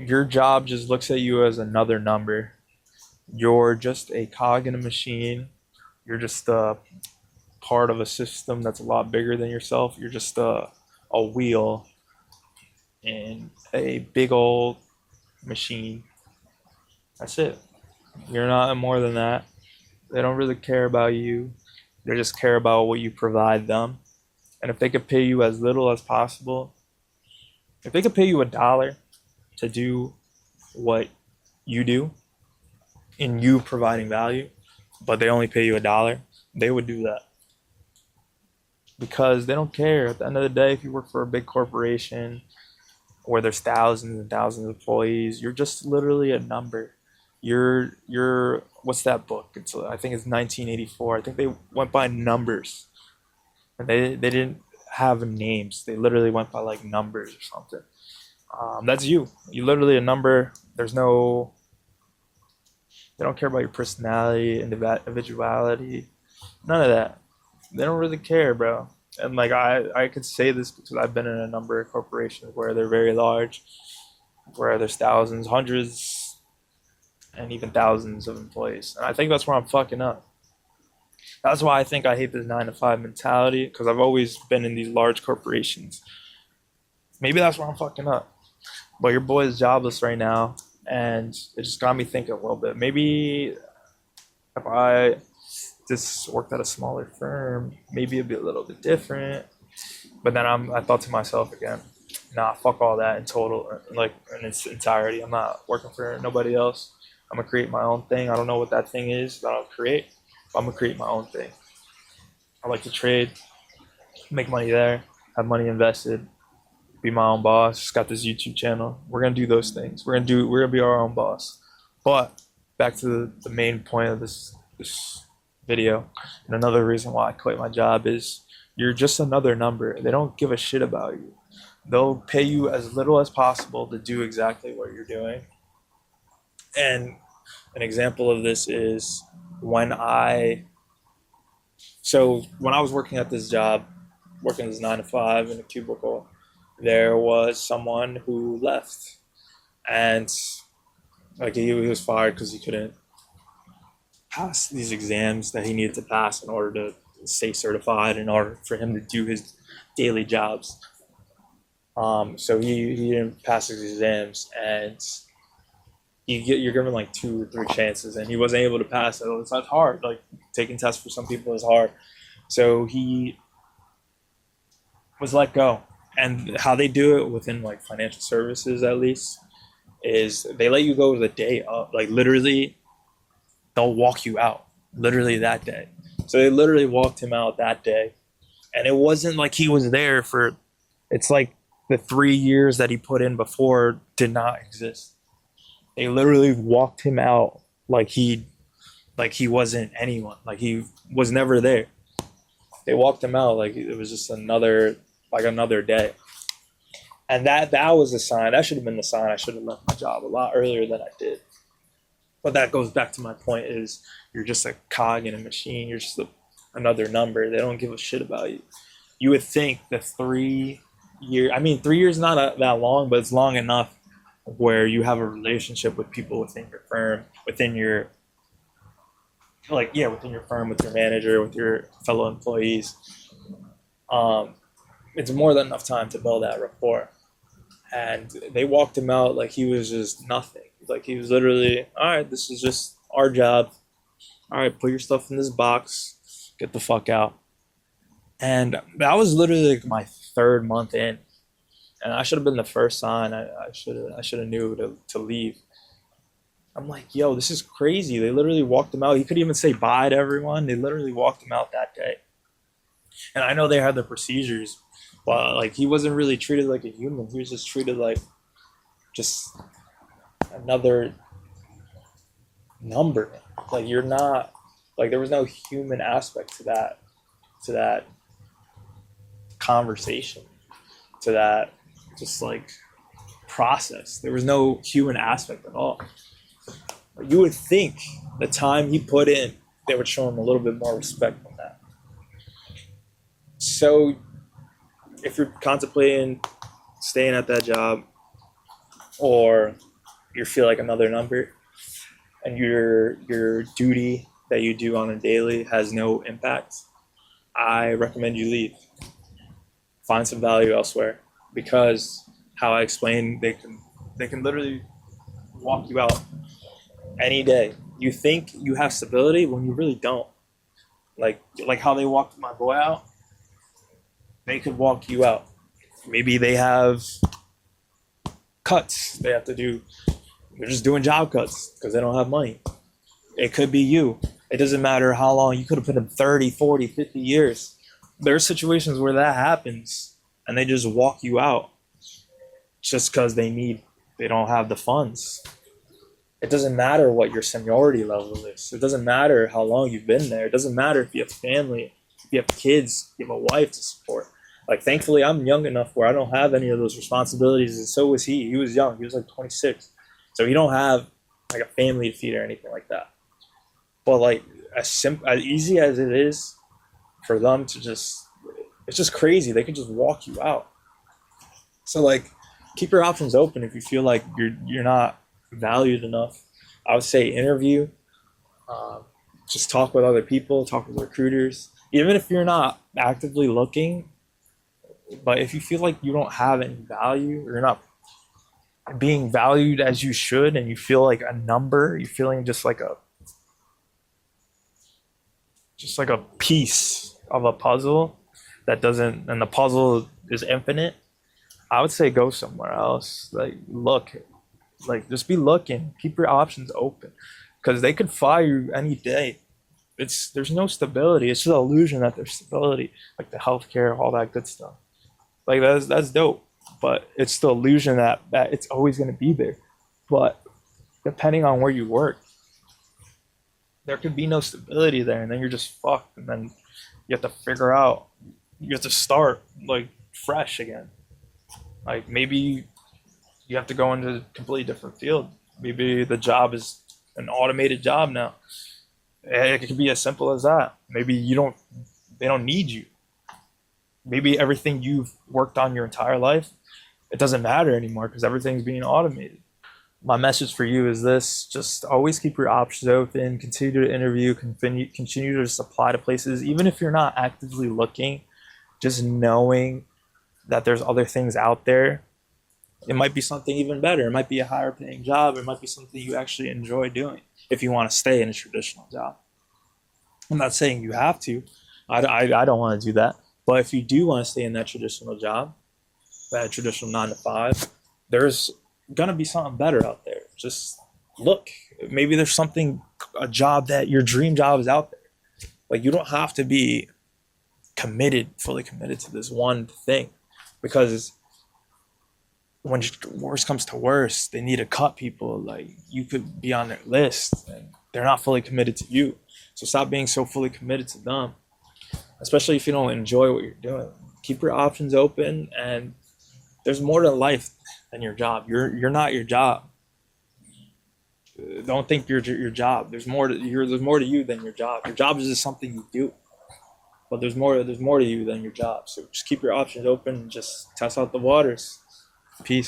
Your job just looks at you as another number. You're just a cog in a machine. You're just a part of a system that's a lot bigger than yourself. You're just a wheel in a big old machine. That's it. You're not more than that. They don't really care about you. They just care about what you provide them. And if they could pay you as little as possible, if they could pay you $1 to do what you do in you providing value, but they only pay you $1, they would do that because they don't care. At the end of the day, if you work for a big corporation where there's thousands and thousands of employees, you're just literally a number. You're what's that book? I think it's 1984. I think they went by numbers, and they didn't have names. They literally went by like numbers or something. That's you. You literally a number. There's no. They don't care about your personality, individuality, none of that. They don't really care, bro. And like I could say this because I've been in a number of corporations where they're very large, where there's thousands, hundreds, and even thousands of employees. And I think that's where I'm fucking up. That's why I think I hate this 9 to 5 mentality, because I've always been in these large corporations. Maybe that's where I'm fucking up. But your boy is jobless right now, and it just got me thinking a little bit. Maybe if I just worked at a smaller firm, maybe it'd be a little bit different. But then I thought to myself again, nah, fuck all that in total, like in its entirety. I'm not working for nobody else. I'm gonna create my own thing. I don't know what that thing is that I'll create, but I'm gonna create my own thing. I like to trade, make money there, have money invested, be my own boss. Just got this YouTube channel. We're gonna do those things. We're gonna be our own boss. But back to the main point of this video, and another reason why I quit my job is you're just another number. They don't give a shit about you. They'll pay you as little as possible to do exactly what you're doing. And an example of this is when when I was working at this job, working this 9 to 5 in a cubicle, there was someone who left, and like he was fired because he couldn't pass these exams that he needed to pass in order to stay certified, in order for him to do his daily jobs. So he didn't pass his exams, and you're given like 2 or 3 chances, and he wasn't able to pass it. It's not hard. Like taking tests for some people is hard. So he was let go. And how they do it within like financial services, at least, is they let you go the day of. Like literally, they'll walk you out literally that day. So they literally walked him out that day, and it wasn't like he was there for. It's like the 3 years that he put in before did not exist. They literally walked him out like he wasn't anyone. Like he was never there. They walked him out like it was just another day. And that was the sign. That should have been the sign. I should have left my job a lot earlier than I did. But that goes back to my point: is you're just a cog in a machine. You're just another number. They don't give a shit about you. You would think the 3 year. I mean, 3 years is not that long, but it's long enough where you have a relationship with people within your firm, within your firm, with your manager, with your fellow employees. It's more than enough time to build that rapport. And they walked him out like he was just nothing. Like he was literally, all right, this is just our job. All right, put your stuff in this box, get the fuck out. And that was literally like my 3rd month in, and I should have been the first sign. I should have knew to leave. I'm like, yo, this is crazy. They literally walked him out. He couldn't even say bye to everyone. They literally walked him out that day. And I know they had the procedures, but like he wasn't really treated like a human. He was just treated like just another number. Like you're not, like there was no human aspect to that conversation, to that just like process. There was no human aspect at all. You would think the time he put in, they would show him a little bit more respect than that. So if you're contemplating staying at that job or You feel like another number, and your duty that you do on a daily has no impact, I recommend you leave. Find some value elsewhere, because how I explained, they can literally walk you out any day. You think you have stability when you really don't. Like how they walked my boy out, they could walk you out. Maybe they have cuts they have to do. They're just doing job cuts because they don't have money. It could be you. It doesn't matter how long. You could have put in 30, 40, 50 years. There are situations where that happens and they just walk you out just because they don't have the funds. It doesn't matter what your seniority level is. It doesn't matter how long you've been there. It doesn't matter if you have family, if you have kids, you have a wife to support. Like, thankfully, I'm young enough where I don't have any of those responsibilities, and so was he. He was young. He was like 26. So he don't have like a family to feed or anything like that. But like, as easy as it is for them to just, it's just crazy. They can just walk you out. So like, keep your options open if you feel like you're not valued enough. I would say interview. Just talk with other people, talk with recruiters. Even if you're not actively looking, but if you feel like you don't have any value, or you're not being valued as you should, and you feel like a number, you're feeling just like a piece of a puzzle that doesn't, and the puzzle is infinite, I would say go somewhere else. Like, look, like, just be looking, keep your options open, because they could fire you any day. There's no stability. It's just an illusion that there's stability, like the healthcare, all that good stuff. Like, that's dope, but it's the illusion that it's always going to be there. But depending on where you work, there could be no stability there, and then you're just fucked. And then you have to figure out, you have to start like fresh again. Like, maybe you have to go into a completely different field. Maybe the job is an automated job now. It could be as simple as that. Maybe they don't need you. Maybe everything you've worked on your entire life, it doesn't matter anymore because everything's being automated. My message for you is this: just always keep your options open, continue to interview, continue to just apply to places, even if you're not actively looking, just knowing that there's other things out there. It might be something even better. It might be a higher paying job. It might be something you actually enjoy doing if you want to stay in a traditional job. I'm not saying you have to. I don't want to do that. But if you do want to stay in that traditional job, that traditional 9 to 5, there's going to be something better out there. Just look. Maybe there's a job that your dream job is out there. Like, you don't have to be fully committed to this one thing, because when worst comes to worst, they need to cut people. Like, you could be on their list and they're not fully committed to you. So stop being so fully committed to them, especially if you don't enjoy what you're doing. Keep your options open, and there's more to life than your job. You're not your job. Don't think you're your job. There's more to you than your job. Your job is just something you do, but there's more to you than your job. So just keep your options open and just test out the waters. Peace.